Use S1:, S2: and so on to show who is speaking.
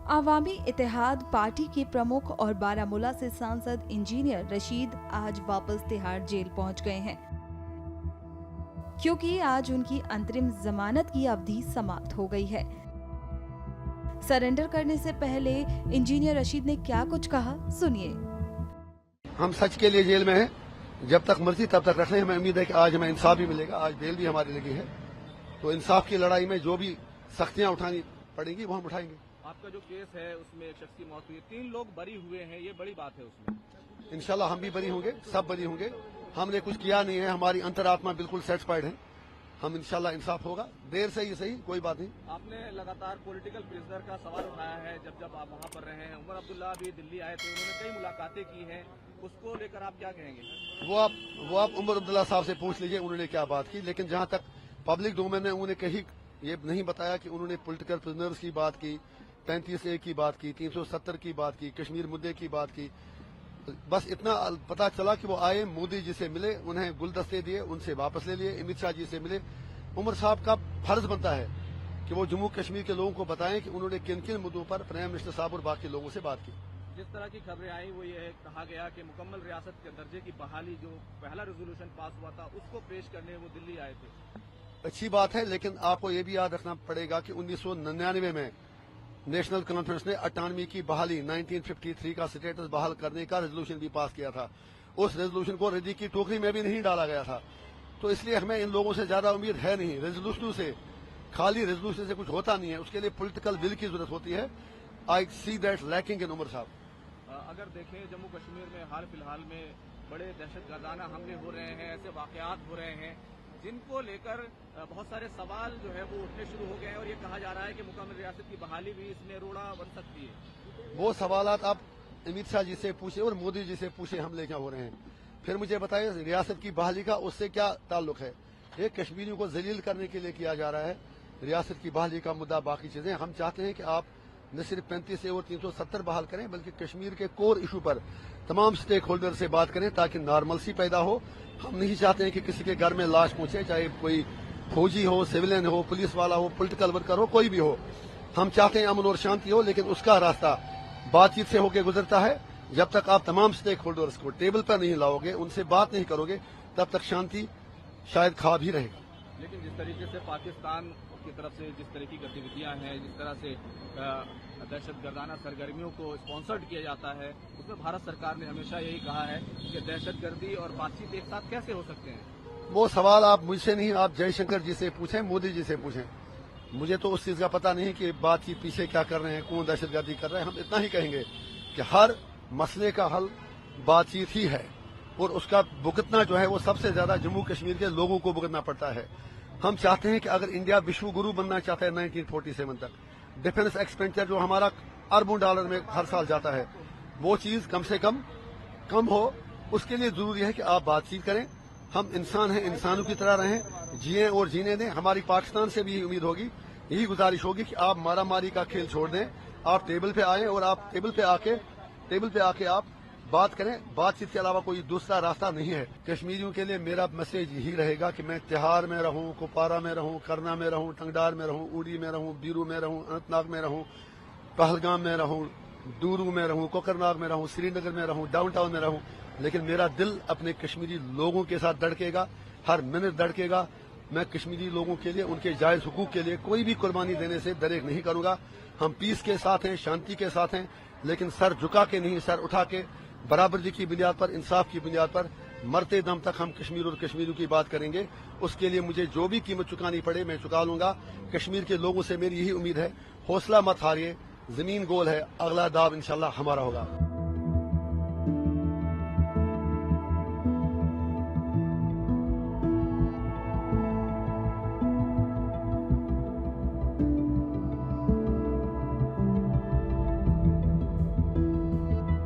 S1: आवामी इत्तेहाद party के प्रमुख और बारामूला से सांसद इंजीनियर रशीद आज वापस तिहाड़ जेल पहुंच गए हैं, क्योंकि आज उनकी अंतरिम जमानत की अवधि समाप्त हो गई है। सरेंडर करने से पहले इंजीनियर रशीद ने क्या कुछ कहा, सुनिए।
S2: हम सच के लिए जेल में हैं, जब तक मर्जी तब तक रख लें। हमें उम्मीद है कि आज हमें इंसाफ भी मिलेगा। आज बेल भी हमारी लगी है, तो इंसाफ की लड़ाई में जो भी सख्तियां उठानी पड़ेंगी वो हम उठाएंगे।
S3: आपका जो केस है उसमें एक शख्स की मौत हुई है, 3 लोग बरी हुए हैं, ये बड़ी बात है उसमें।
S2: इंशाल्लाह हम भी बरी होंगे, सब बरी होंगे। हमने कुछ किया नहीं है, हमारी अंतरात्मा बिल्कुल सेटिस्फाइड है। हम इंशाल्लाह इंसाफ होगा, देर से ही सही, कोई बात नहीं।
S3: आपने लगातार पॉलिटिकल प्रिजनर का सवाल उठाया है, जब आप वहां पर रहे हैं। उमर अब्दुल्ला भी दिल्ली आए थे, उन्होंने कई मुलाकातें की हैं, उसको लेकर आप क्या कहेंगे?
S2: वो आप उमर अब्दुल्ला साहब से पूछ लीजिए उन्होंने क्या बात की। लेकिन जहां तक पब्लिक डोमेन में उन्होंने कहीं ये नहीं बताया कि उन्होंने पॉलिटिकल प्रिजनर्स की बात की, 35A की बात की, 370 की बात की, कश्मीर मुद्दे की बात की। बस इतना पता चला कि वो आए, मोदी जी से मिले, उन्हें गुलदस्ते दिए, उनसे वापस ले लिए, अमित शाह जी से मिले। उमर साहब का फर्ज बनता है कि वो जम्मू कश्मीर के लोगों को बताएं कि उन्होंने किन किन मुद्दों पर प्राइम मिनिस्टर साहब और बाकी लोगों से बात की।
S3: जिस तरह की खबरें आई वो ये कहा गया कि मुकम्मल रियासत के दर्जे की बहाली, जो पहला रेजोल्यूशन पास हुआ था, उसको पेश करने वो दिल्ली आए थे।
S2: अच्छी बात है, लेकिन आपको ये भी याद रखना पड़ेगा कि 1999 में नेशनल कॉन्फ्रेंस ने अटानमी की बहाली 1953 का स्टेटस बहाल करने का रेजोल्यूशन भी पास किया था। उस रेजोल्यूशन को रद्दी की टोकरी में भी नहीं डाला गया था। तो इसलिए हमें इन लोगों से ज्यादा उम्मीद है नहीं। रेजोल्यूशन से, खाली रेजोल्यूशन से कुछ होता नहीं है, उसके लिए पॉलिटिकल विल की जरूरत होती है। I see that lacking in Umar साहब।
S3: अगर देखें जम्मू कश्मीर में हाल फिलहाल में बड़े दहशतगर्दाना हमले हो रहे हैं, ऐसे वाकयात हो रहे हैं जिनको लेकर बहुत सारे सवाल जो है वो उठने शुरू हो गए हैं, और ये कहा जा रहा है कि मुकम्मल रियासत की बहाली भी इसमें रोड़ा बन सकती है।
S2: वो सवालात आप अमित शाह जी से पूछे और मोदी जी से पूछे हमले क्या हो रहे हैं। फिर मुझे बताइए रियासत की बहाली का उससे क्या ताल्लुक है? ये कश्मीरियों को जलील करने के लिए किया जा रहा है। रियासत की बहाली का मुद्दा, बाकी चीजें हम चाहते हैं कि आप न सिर्फ 35A और 370 बहाल करें, बल्कि कश्मीर के कोर इशू पर तमाम स्टेक होल्डर से बात करें ताकि नॉर्मलसी पैदा हो। हम नहीं चाहते हैं कि किसी के घर में लाश पहुंचे, चाहे कोई फौजी हो, सिविलियन हो, पुलिस वाला हो, पॉलिटिकल वर्कर हो, कोई भी हो। हम चाहते हैं अमन और शांति हो, लेकिन उसका रास्ता बातचीत से होकर गुजरता है। जब तक आप तमाम स्टेक होल्डर्स को टेबल पर नहीं लाओगे, उनसे बात नहीं करोगे, तब तक शांति शायद ख्वाब ही रहेगा।
S3: लेकिन जिस तरीके से पाकिस्तान की तरफ से जिस तरह की गतिविधियां हैं, जिस तरह से दहशतगर्दाना सरगर्मियों को स्पॉन्सर्ड किया जाता है, उसमें भारत सरकार ने हमेशा यही कहा है कि दहशतगर्दी और बातचीत एक साथ कैसे हो सकते हैं।
S2: वो सवाल आप मुझसे नहीं, आप जयशंकर जी से पूछें, मोदी जी से पूछें। मुझे तो उस चीज का पता नहीं कि बातचीत पीछे क्या कर रहे हैं, कौन दहशतगर्दी कर रहे हैं। हम इतना ही कहेंगे कि हर मसले का हल बातचीत ही है, और उसका भुगतना जो है वो सबसे ज्यादा जम्मू कश्मीर के लोगों को भुगतना पड़ता है। हम चाहते हैं कि अगर इंडिया विश्व गुरु बनना चाहता है 1947 तक, डिफेंस एक्सपेंडिचर जो हमारा अरबों डॉलर में हर साल जाता है, वो चीज कम से कम हो। उसके लिए जरूरी है कि आप बातचीत करें। हम इंसान हैं, इंसानों की तरह रहें, जिए और जीने दें। हमारी पाकिस्तान से भी यही उम्मीद होगी, यही गुजारिश होगी कि आप मारामारी का खेल छोड़ दें, आप टेबल पे आएं और आप टेबल पे आके आप बात करें। बातचीत के अलावा कोई दूसरा रास्ता नहीं है। कश्मीरियों के लिए मेरा मैसेज यही रहेगा कि मैं तिहाड़ में रहूं, कुपवारा में रहूं, करना में रहूं, टंगडार में रहूं, उड़ी में रहूं, बीरू में रहूं, अनंतनाग में रहूं, पहलगाम में रहूं, डूरू में रहूं, कोकरनाग में रहूं, श्रीनगर में रहूं, डाउन टाउन में रहूं, लेकिन मेरा दिल अपने कश्मीरी लोगों के साथ धड़केगा, हर मिनट धड़केगा। मैं कश्मीरी लोगों के लिए, उनके जायज हुकूक के लिए कोई भी कुर्बानी देने से दरेक नहीं करूंगा। हम पीस के साथ हैं, शांति के साथ हैं, लेकिन सर झुका के नहीं, सर उठा के बराबरी की बुनियाद पर, इंसाफ की बुनियाद पर मरते दम तक हम कश्मीर और कश्मीरियों की बात करेंगे। उसके लिए मुझे जो भी कीमत चुकानी पड़े मैं चुका लूंगा। कश्मीर के लोगों से मेरी यही उम्मीद है, हौसला मत हारिए, जमीन गोल है, अगला दाव इंशाल्लाह हमारा होगा।